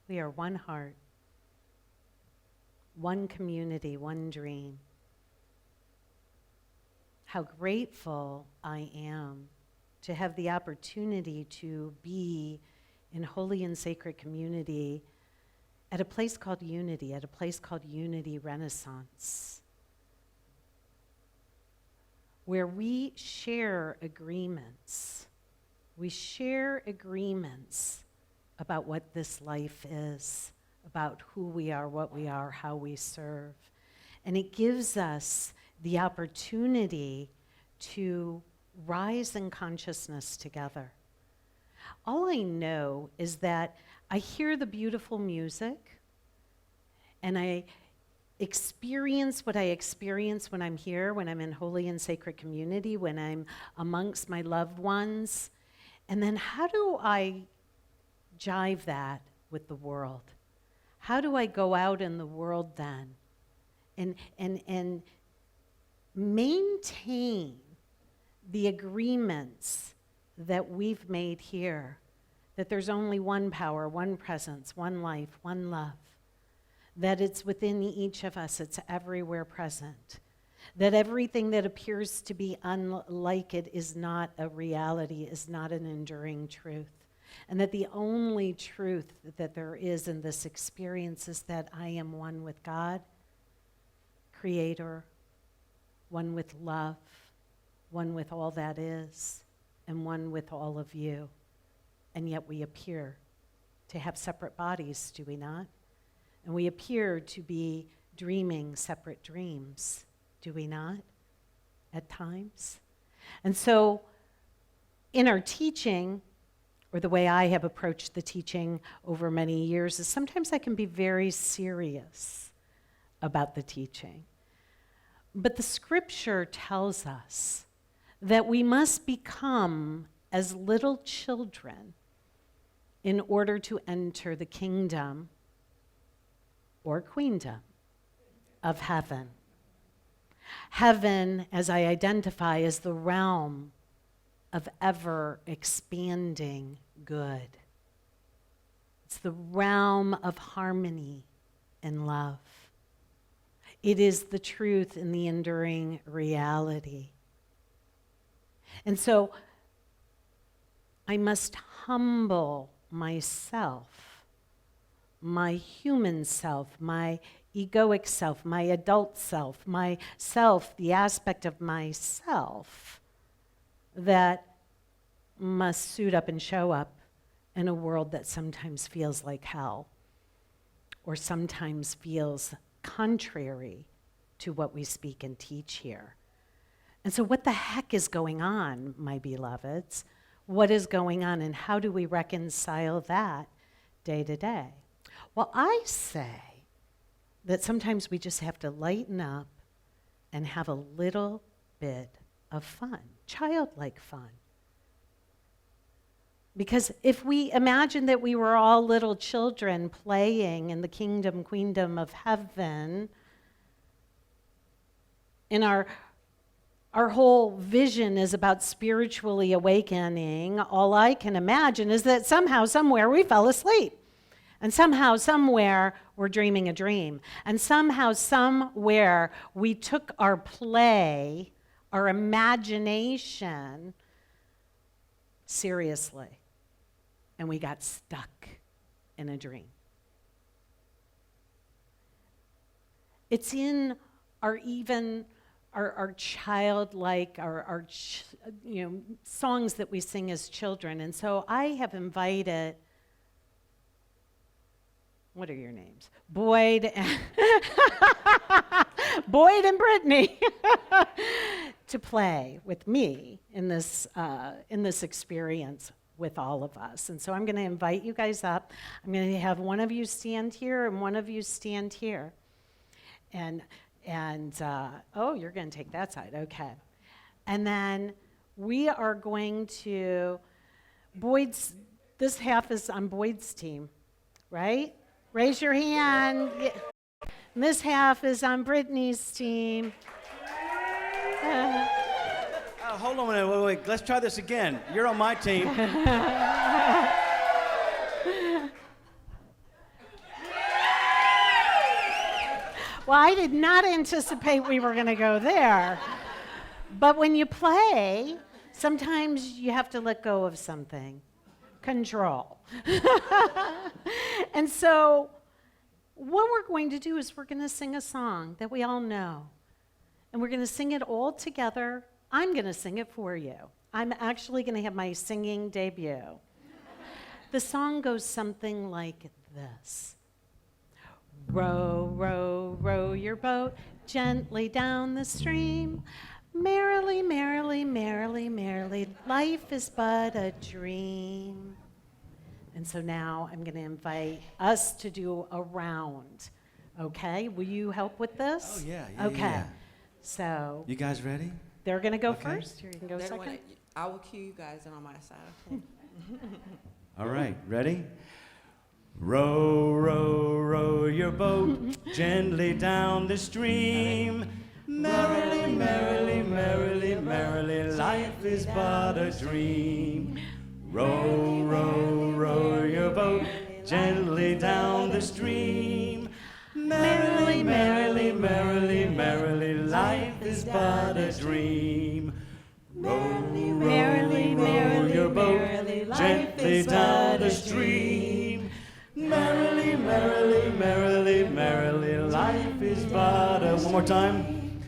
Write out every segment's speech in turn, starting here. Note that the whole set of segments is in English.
We are one heart, one community, one dream. How grateful I am to have the opportunity to be in holy and sacred community at a place called Unity, at a place called Unity Renaissance, where we share agreements. We share agreements about what this life is, about who we are, what we are, how we serve. And it gives us the opportunity to rise in consciousness together. All I know is that I hear the beautiful music, and I experience what I experience when I'm here, when I'm in holy and sacred community, when I'm amongst my loved ones. And then how do I jive that with the world? How do I go out in the world then and maintain the agreements that we've made here, that there's only one power, one presence, one life, one love, that it's within each of us, it's everywhere present, that everything that appears to be unlike it is not a reality, is not an enduring truth, and that the only truth that there is in this experience is that I am one with God, Creator, one with love, one with all that is, and one with all of you. And yet we appear to have separate bodies, do we not? And we appear to be dreaming separate dreams, do we not, at times? And so in our teaching, or the way I have approached the teaching over many years, is sometimes I can be very serious about the teaching. But the scripture tells us that we must become as little children in order to enter the kingdom or queendom of heaven. Heaven, as I identify, is the realm of ever-expanding good. It's the realm of harmony and love. It is the truth and the enduring reality. And so I must humble myself, my human self, my egoic self, my adult self, myself, the aspect of myself that must suit up and show up in a world that sometimes feels like hell, or sometimes feels contrary to what we speak and teach here. And so what the heck is going on, my beloveds? What is going on, and how do we reconcile that day to day? Well, I say that sometimes we just have to lighten up and have a little bit of fun, childlike fun. Because if we imagine that we were all little children playing in the kingdom, queendom of heaven, in our whole vision is about spiritually awakening, all I can imagine is that somehow, somewhere, we fell asleep. And somehow, somewhere, we're dreaming a dream. And somehow, somewhere, we took our play, our imagination, seriously. And we got stuck in a dream. It's in our childlike, songs that we sing as children. And so I have invited, what are your names? Boyd and Brittany to play with me in this experience with all of us. And so I'm going to invite you guys up. I'm going to have one of you stand here and one of you stand here. And oh, you're going to take that side, okay. And then we are going to, this half is on Boyd's team, right? Raise your hand. And this half is on Brittany's team. Hold on a minute, wait. Let's try this again. You're on my team. Well, I did not anticipate we were going to go there. But when you play, sometimes you have to let go of something. Control. And so what we're going to do is we're going to sing a song that we all know. And we're going to sing it all together. I'm going to sing it for you. I'm actually going to have my singing debut. The song goes something like this. Row, row, row your boat gently down the stream. Merrily, merrily, merrily, merrily, life is but a dream. And so now I'm going to invite us to do a round. Okay? Will you help with this? Oh, yeah. Okay. Yeah. So You guys ready? they're going to go Okay. first. You're going to go They're second. gonna- I will cue you guys in on my side. Okay? All right, ready? Row, row, row your boat gently down the stream. Merrily, merrily, merrily, merrily, life is but a dream. Row, row, row your boat gently down the stream. Merrily, merrily, merrily, merrily, life is but a dream. Row, Merrily, row, row merrily, your boat merrily, life gently is down but the a stream. Merrily, merrily, merrily, merrily, life is but a... One more time.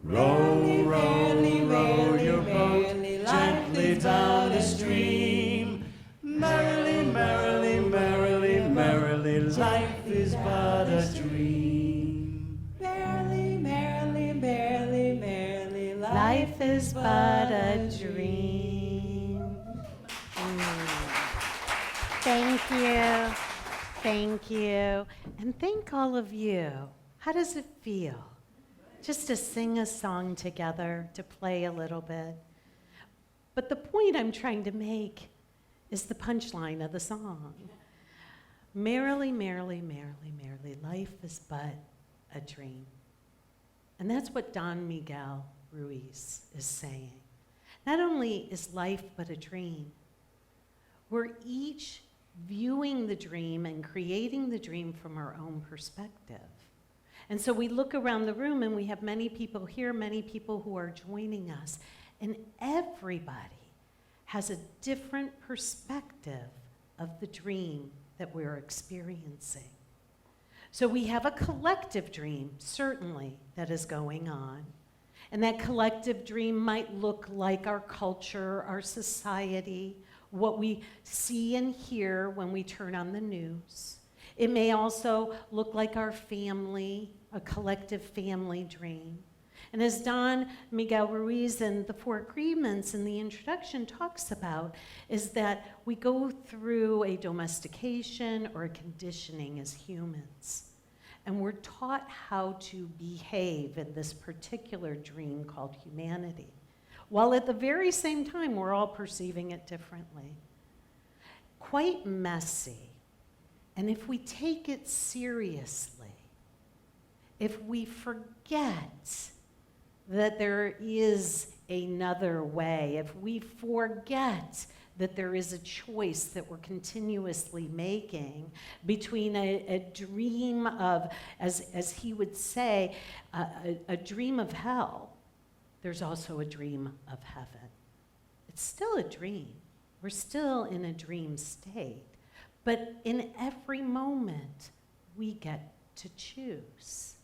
Row, row, row your boat gently down the stream. Merrily, merrily, merrily, merrily, life is but a dream. Merrily, merrily, merrily, merrily, Life is but a dream. Thank you. Thank you. And thank all of you. How does it feel? Just to sing a song together, to play a little bit. But the point I'm trying to make is the punchline of the song. Merrily, merrily, merrily, merrily, life is but a dream. And that's what Don Miguel Ruiz is saying. Not only is life but a dream, we're each viewing the dream and creating the dream from our own perspective. And so we look around the room and we have many people here, many people who are joining us, and everybody has a different perspective of the dream that we're experiencing. So we have a collective dream, certainly, that is going on. And that collective dream might look like our culture, our society, what we see and hear when we turn on the news. It may also look like our family, a collective family dream. And as Don Miguel Ruiz in the Four Agreements in the introduction talks about, is that we go through a domestication or a conditioning as humans. And we're taught how to behave in this particular dream called humanity, while at the very same time we're all perceiving it differently. Quite messy. And if we take it seriously, if we forget that there is another way, if we forget that there is a choice that we're continuously making between a dream of, as he would say, a dream of hell, there's also a dream of heaven. It's still a dream. We're still in a dream state. But in every moment, we get to choose.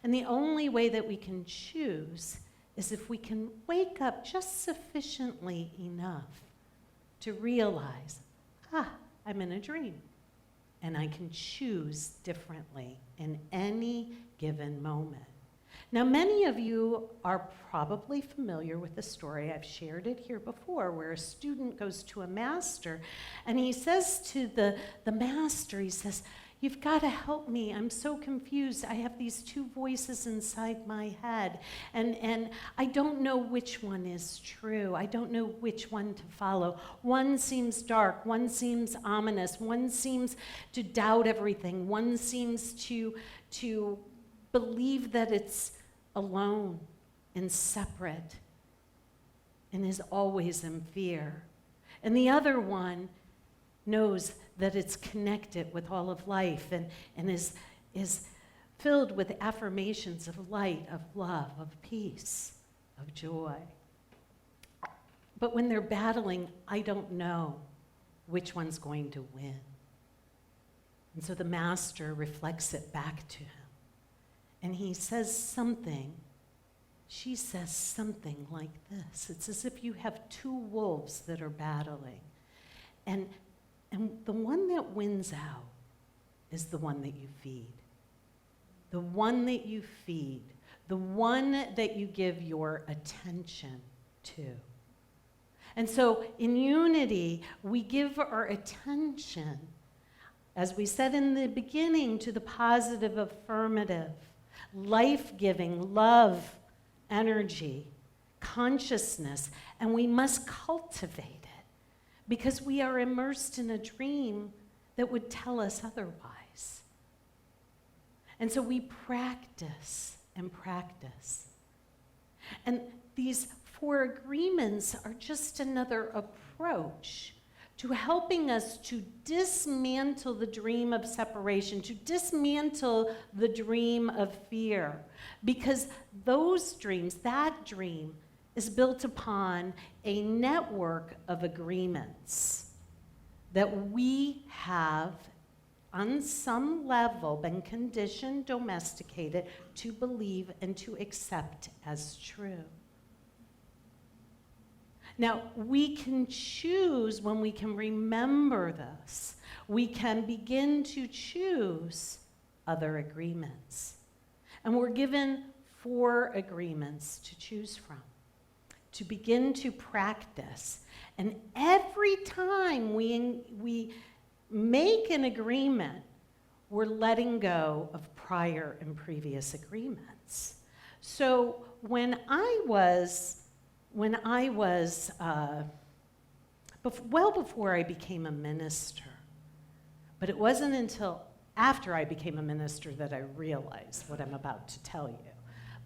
And the only way that we can choose is if we can wake up just sufficiently enough to realize, I'm in a dream. And I can choose differently in any given moment. Now, many of you are probably familiar with the story. I've shared it here before, where a student goes to a master, and he says to the master, he says, "You've got to help me. I'm so confused. I have these two voices inside my head, and I don't know which one is true. I don't know which one to follow. One seems dark. One seems ominous. One seems to doubt everything. One seems to believe that it's alone and separate and is always in fear. And the other one knows that it's connected with all of life and is filled with affirmations of light, of love, of peace, of joy. But when they're battling, I don't know which one's going to win. And so the master reflects it back to him. And he says something, she says something like this. It's as if you have two wolves that are battling. And the one that wins out is the one that you feed. The one that you feed. The one that you give your attention to. And so in unity, we give our attention, as we said in the beginning, to the positive, affirmative, life-giving, love, energy, consciousness, and we must cultivate it because we are immersed in a dream that would tell us otherwise. And so we practice and practice. And these 4 agreements are just another approach to helping us to dismantle the dream of separation, to dismantle the dream of fear. Because those dreams, that dream, is built upon a network of agreements that we have, on some level, been conditioned, domesticated to believe and to accept as true. Now, we can choose when we can remember this. We can begin to choose other agreements. And we're given 4 agreements to choose from, to begin to practice. And every time we make an agreement, we're letting go of prior and previous agreements. So well before I became a minister, but it wasn't until after I became a minister that I realized what I'm about to tell you.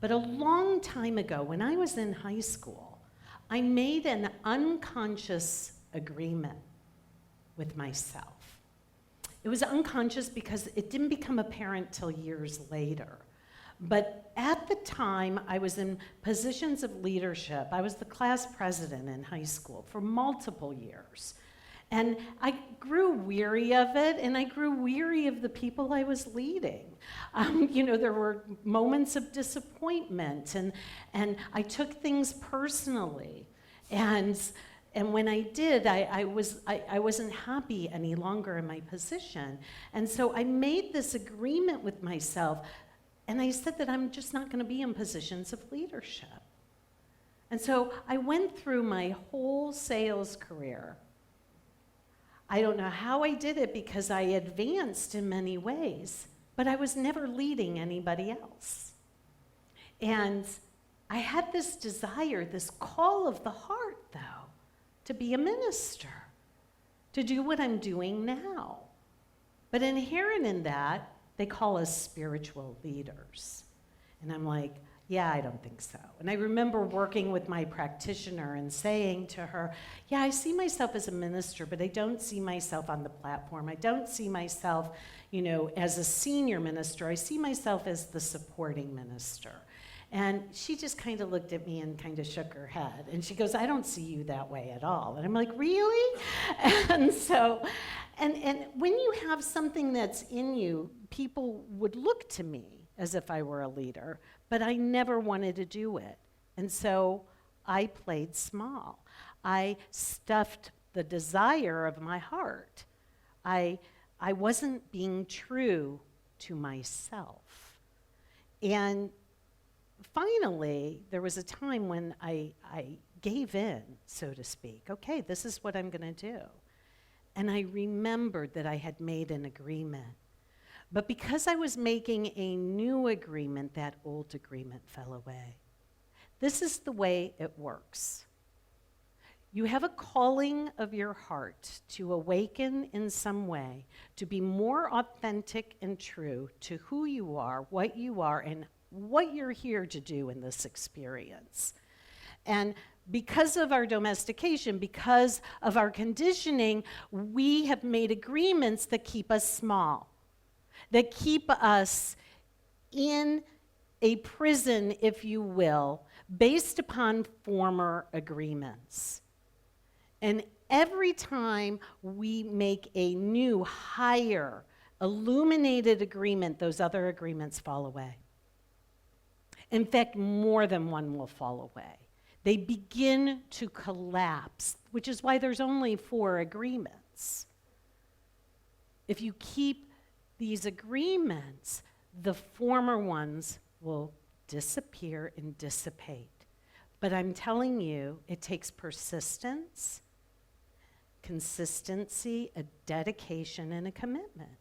But a long time ago, when I was in high school, I made an unconscious agreement with myself. It was unconscious because it didn't become apparent till years later. But at the time, I was in positions of leadership. I was the class president in high school for multiple years. And I grew weary of it, and I grew weary of the people I was leading. There were moments of disappointment, and I took things personally. And when I did, I wasn't happy any longer in my position. And so I made this agreement with myself. And I said that I'm just not going to be in positions of leadership. And so I went through my whole sales career. I don't know how I did it because I advanced in many ways, but I was never leading anybody else. And I had this desire, this call of the heart, though, to be a minister, to do what I'm doing now. But inherent in that, they call us spiritual leaders. And I'm like, yeah, I don't think so. And I remember working with my practitioner and saying to her, yeah, I see myself as a minister, but I don't see myself on the platform. I don't see myself, as a senior minister. I see myself as the supporting minister. And she just kind of looked at me and kind of shook her head. And she goes, I don't see you that way at all. And I'm like, really? And so, and when you have something that's in you, people would look to me as if I were a leader, but I never wanted to do it. And so I played small. I stuffed the desire of my heart. I wasn't being true to myself. And finally, there was a time when I gave in, so to speak. Okay, this is what I'm going to do. And I remembered that I had made an agreement. But because I was making a new agreement, that old agreement fell away. This is the way it works. You have a calling of your heart to awaken in some way, to be more authentic and true to who you are, and what you're here to do in this experience. And because of our domestication, because of our conditioning, we have made agreements that keep us small, that keep us in a prison, if you will, based upon former agreements. And every time we make a new, higher, illuminated agreement, those other agreements fall away. In fact, more than one will fall away. They begin to collapse, which is why there's only 4 agreements. If you keep these agreements, the former ones will disappear and dissipate. But I'm telling you, it takes persistence, consistency, a dedication, and a commitment.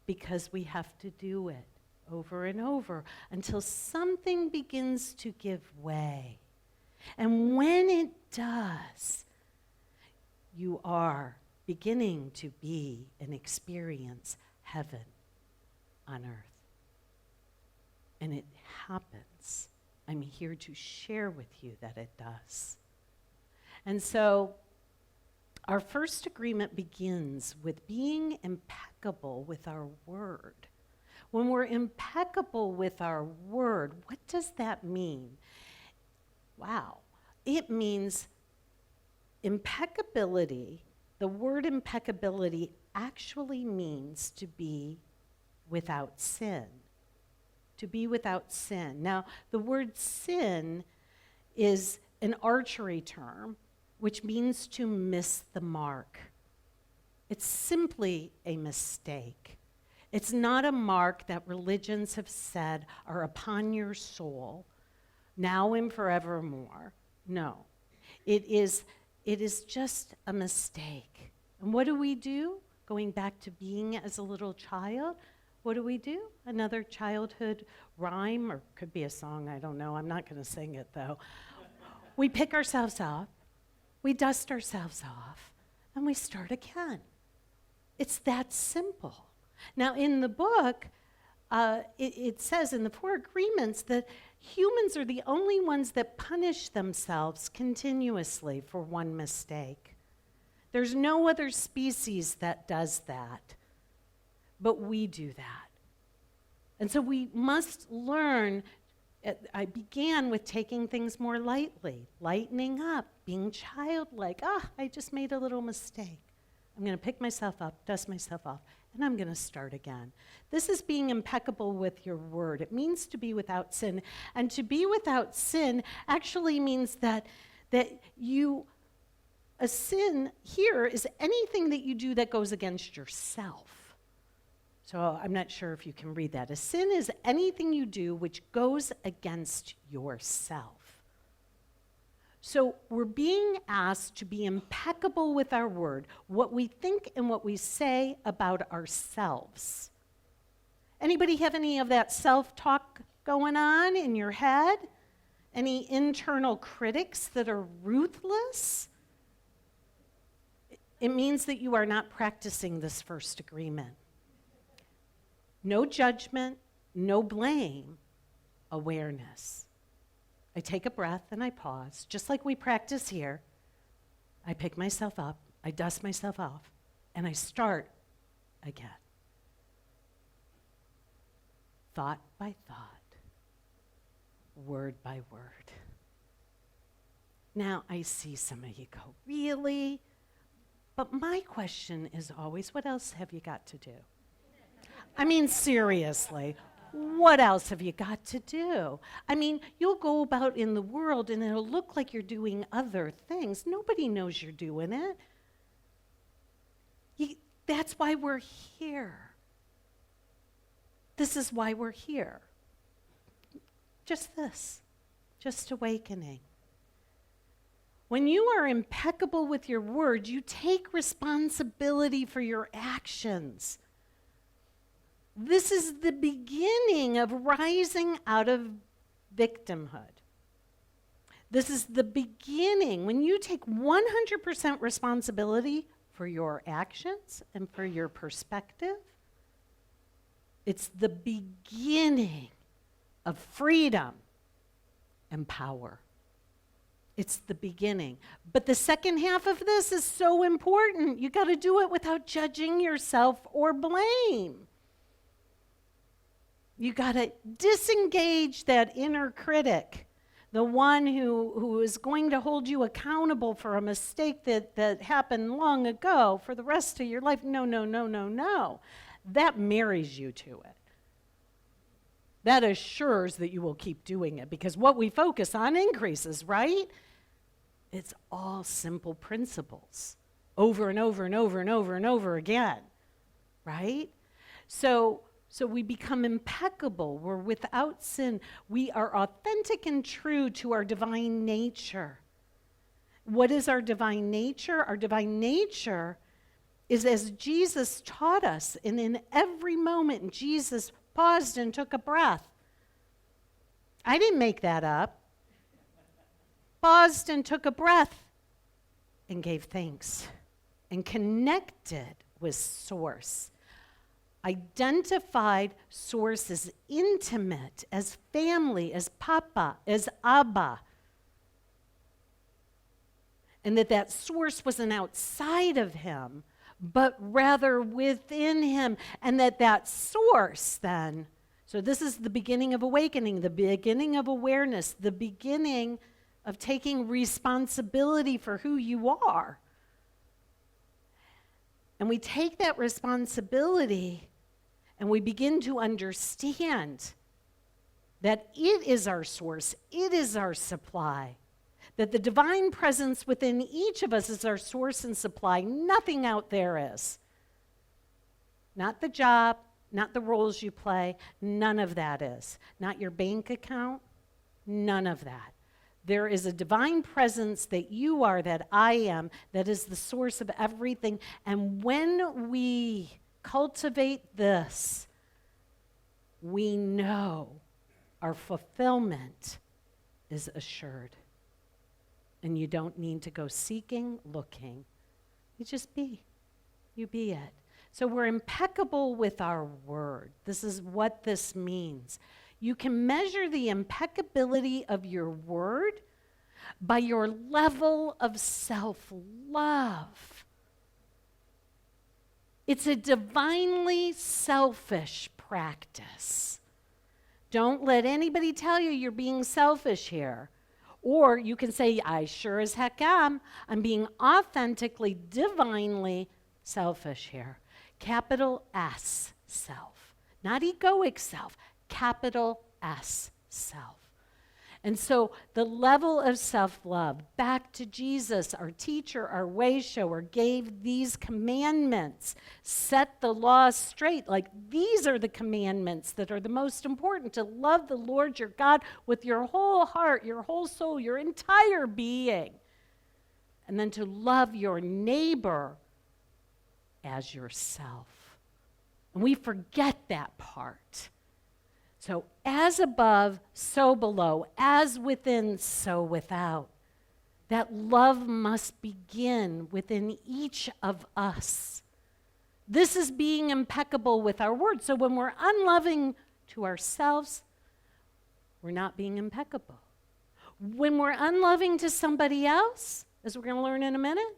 Because we have to do it over and over until something begins to give way. And when it does, you are beginning to be and experience heaven on earth. And it happens. I'm here to share with you that it does. And so, our first agreement begins with being impeccable with our word. When we're impeccable with our word, what does that mean? Wow. It means impeccability. The word impeccability actually means to be without sin. To be without sin. Now, the word sin is an archery term, which means to miss the mark. It's simply a mistake. It's not a mark that religions have said are upon your soul, now and forevermore. No. It is just a mistake. And what do? Going back to being as a little child, what do? Another childhood rhyme, or could be a song, I don't know. I'm not going to sing it, though. We pick ourselves up, we dust ourselves off, and we start again. It's that simple. Now, in the book, it says in the 4 agreements that humans are the only ones that punish themselves continuously for one mistake. There's no other species that does that, but we do that. And so we must learn. I began with taking things more lightly, lightening up, being childlike. I just made a little mistake. I'm going to pick myself up, dust myself off, and I'm going to start again. This is being impeccable with your word. It means to be without sin. And to be without sin actually means that a sin here is anything that you do that goes against yourself. So I'm not sure if you can read that. A sin is anything you do which goes against yourself. So we're being asked to be impeccable with our word, what we think and what we say about ourselves. Anybody have any of that self-talk going on in your head? Any internal critics that are ruthless? It means that you are not practicing this first agreement. No judgment, no blame, awareness. I take a breath and I pause, just like we practice here. I pick myself up, I dust myself off, and I start again. Thought by thought, word by word. Now I see some of you go, really? But my question is always, what else have you got to do? I mean, seriously. What else have you got to do? I mean, you'll go about in the world and it'll look like you're doing other things. Nobody knows you're doing it. That's why we're here. This is why we're here. Just awakening. When you are impeccable with your word, you take responsibility for your actions. This is the beginning of rising out of victimhood. This is the beginning. When you take 100% responsibility for your actions and for your perspective, it's the beginning of freedom and power. It's the beginning. But the second half of this is so important. You got to do it without judging yourself or blame. You got to disengage that inner critic, the one who is going to hold you accountable for a mistake that happened long ago for the rest of your life. No, no, no, no, no. That marries you to it. That assures that you will keep doing it, because what we focus on increases, right? It's all simple principles over and over and over and over and over again, right? So we become impeccable. We're without sin. We are authentic and true to our divine nature. What is our divine nature? Our divine nature is as Jesus taught us, and in every moment Jesus paused and took a breath. I didn't make that up. Paused and took a breath and gave thanks and connected with Source. Identified Source as intimate, as family, as Papa, as Abba. And that Source wasn't outside of him, but rather within him. And that Source then, so this is the beginning of awakening, the beginning of awareness, the beginning of taking responsibility for who you are. And we take that responsibility and we begin to understand that it is our source, it is our supply, that the divine presence within each of us is our source and supply. Nothing out there is. Not the job, not the roles you play, none of that is. Not your bank account, none of that. There is a divine presence that you are, that I am, that is the source of everything. And when we cultivate this, we know our fulfillment is assured. And you don't need to go seeking, looking. You just be. You be it. So we're impeccable with our word. This is what this means. You can measure the impeccability of your word by your level of self-love. It's a divinely selfish practice. Don't let anybody tell you you're being selfish here. Or you can say, I sure as heck am. I'm being authentically, divinely selfish here. Capital S, self. Not egoic self. Capital S, self. And so the level of self-love, back to Jesus, our teacher, our way shower, gave these commandments, set the law straight. Like, these are the commandments that are the most important: to love the Lord your God with your whole heart, your whole soul, your entire being. And then to love your neighbor as yourself. And we forget that part. So as above, so below, as within, so without. That love must begin within each of us. This is being impeccable with our words. So when we're unloving to ourselves, we're not being impeccable. When we're unloving to somebody else, as we're going to learn in a minute,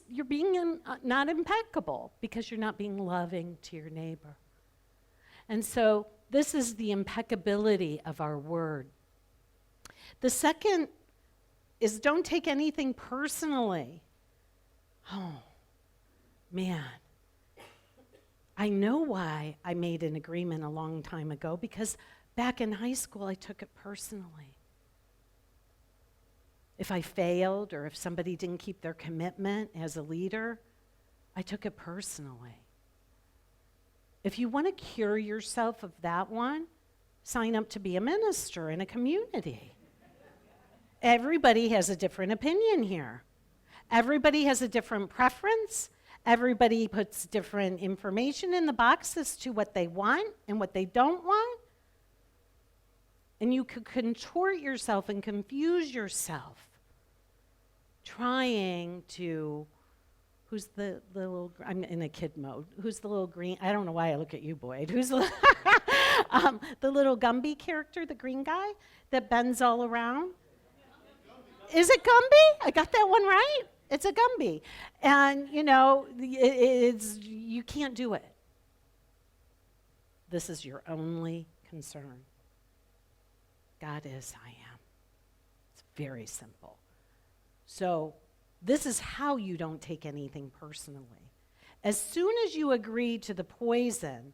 you're being not impeccable, because you're not being loving to your neighbor. And so this is the impeccability of our word. The second is, don't take anything personally. Oh, man. I know why I made an agreement a long time ago, because back in high school I took it personally. If I failed, or if somebody didn't keep their commitment as a leader, I took it personally. If you want to cure yourself of that one, sign up to be a minister in a community. Everybody has a different opinion here. Everybody has a different preference. Everybody puts different information in the box as to what they want and what they don't want. And you could contort yourself and confuse yourself trying to... Who's the little, I'm in a kid mode. Who's the little green, I don't know why I look at you, Boyd. Who's the little Gumby character, the green guy that bends all around? Is it Gumby? I got that one right? It's a Gumby. And, you know, you can't do it. this is your only concern. God is, I am. It's very simple. So this is how you don't take anything personally. As soon as you agree to the poison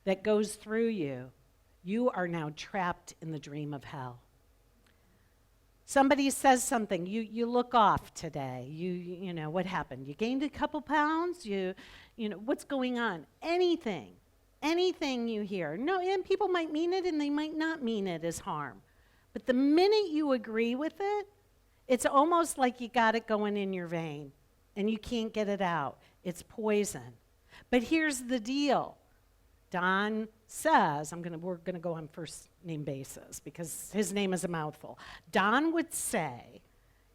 that goes through you, you are now trapped in the dream of hell. Somebody says something, you look off today. You know, what happened? You gained a couple pounds? You know, what's going on? Anything you hear. No, and people might mean it and they might not mean it as harm. But the minute you agree with it, it's almost like you got it going in your vein and you can't get it out. It's poison. But here's the deal. Don says, we're gonna go on first name basis because his name is a mouthful. Don would say,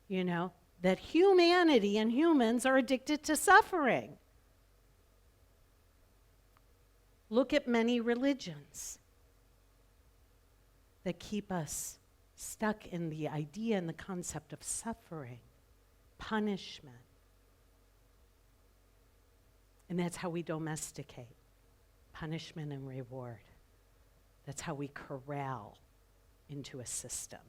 you know, that humanity and humans are addicted to suffering. Look at many religions that keep us stuck in the idea and the concept of suffering, punishment. And that's how we domesticate. Punishment and reward. That's how we corral into a system.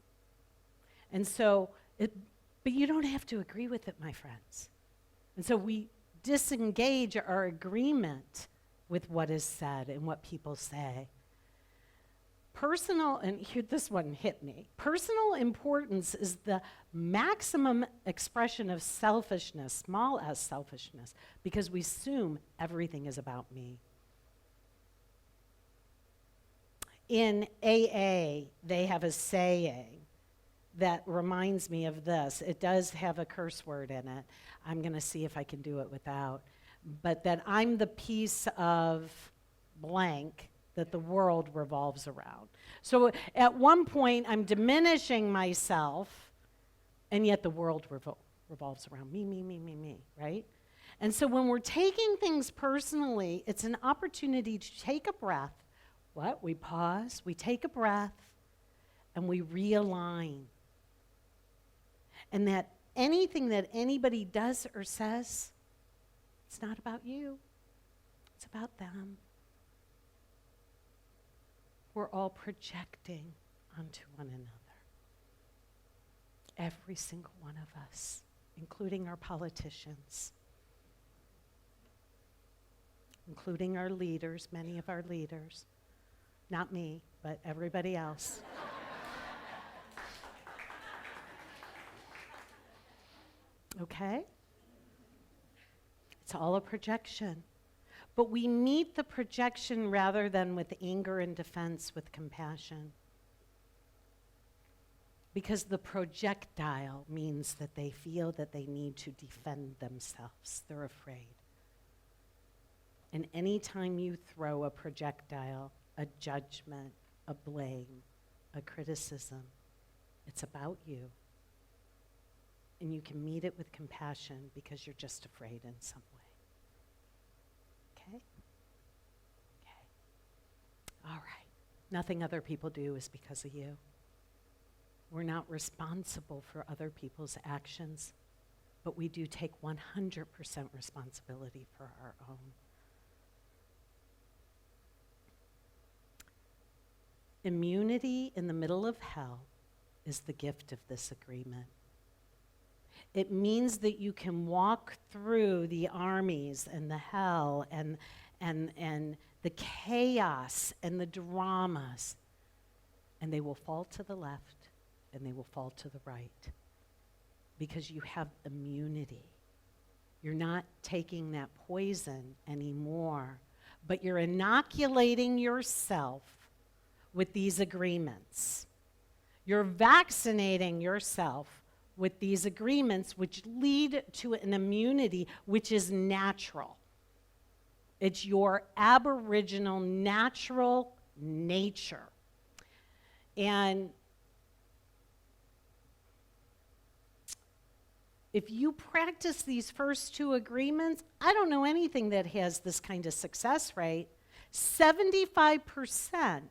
And so, but you don't have to agree with it, my friends. And so we disengage our agreement with what is said and what people say. Personal, and here, this one hit me. Personal importance is the maximum expression of selfishness, small s selfishness, because we assume everything is about me. In AA, they have a saying that reminds me of this. It does have a curse word in it. I'm going to see if I can do it without. But that I'm the piece of blank that the world revolves around. So at one point, I'm diminishing myself, and yet the world revolves around me, right? And so when we're taking things personally, it's an opportunity to take a breath. What? We pause, we take a breath, and we realign. And that anything that anybody does or says, it's not about you. It's about them. We're all projecting onto one another. Every single one of us, including our politicians, including our leaders, many of our leaders. Not me, but everybody else. Okay? It's all a projection. But we meet the projection rather than with anger and defense, with compassion. Because the projectile means that they feel that they need to defend themselves. They're afraid. And anytime you throw a projectile, a judgment, a blame, a criticism, it's about you. And you can meet it with compassion because you're just afraid in some way. Okay? Okay. All right. Nothing other people do is because of you. We're not responsible for other people's actions, but we do take 100% responsibility for our own. Immunity in the middle of hell is the gift of this agreement. It means that you can walk through the armies and the hell and the chaos and the dramas, and they will fall to the left and they will fall to the right because you have immunity. You're not taking that poison anymore, but you're inoculating yourself with these agreements. You're vaccinating yourself with these agreements, which lead to an immunity which is natural. It's your aboriginal natural nature. And if you practice these first two agreements, I don't know anything that has this kind of success rate. 75%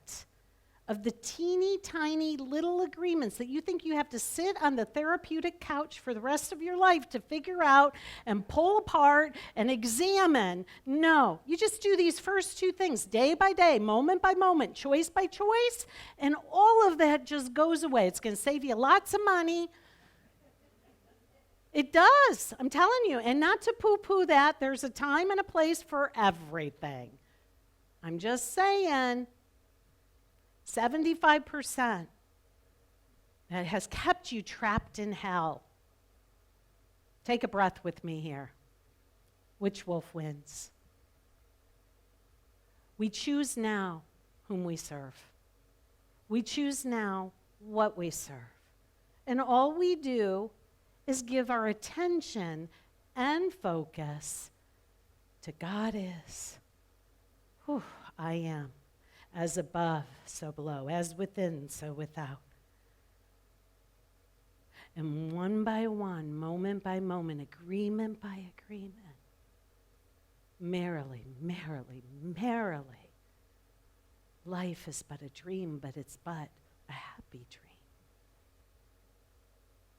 of the teeny tiny little agreements that you think you have to sit on the therapeutic couch for the rest of your life to figure out and pull apart and examine. No, you just do these first two things day by day, moment by moment, choice by choice, and all of that just goes away. It's going to save you lots of money. It does, I'm telling you. And not to poo-poo that, there's a time and a place for everything. I'm just saying, 75% that has kept you trapped in hell. Take a breath with me here. Which wolf wins? We choose now whom we serve. We choose now what we serve. And all we do is give our attention and focus to God is. Whew, I am. As above, so below. As within, so without. And one by one, moment by moment, agreement by agreement, merrily, merrily, merrily, life is but a dream, but it's but a happy dream.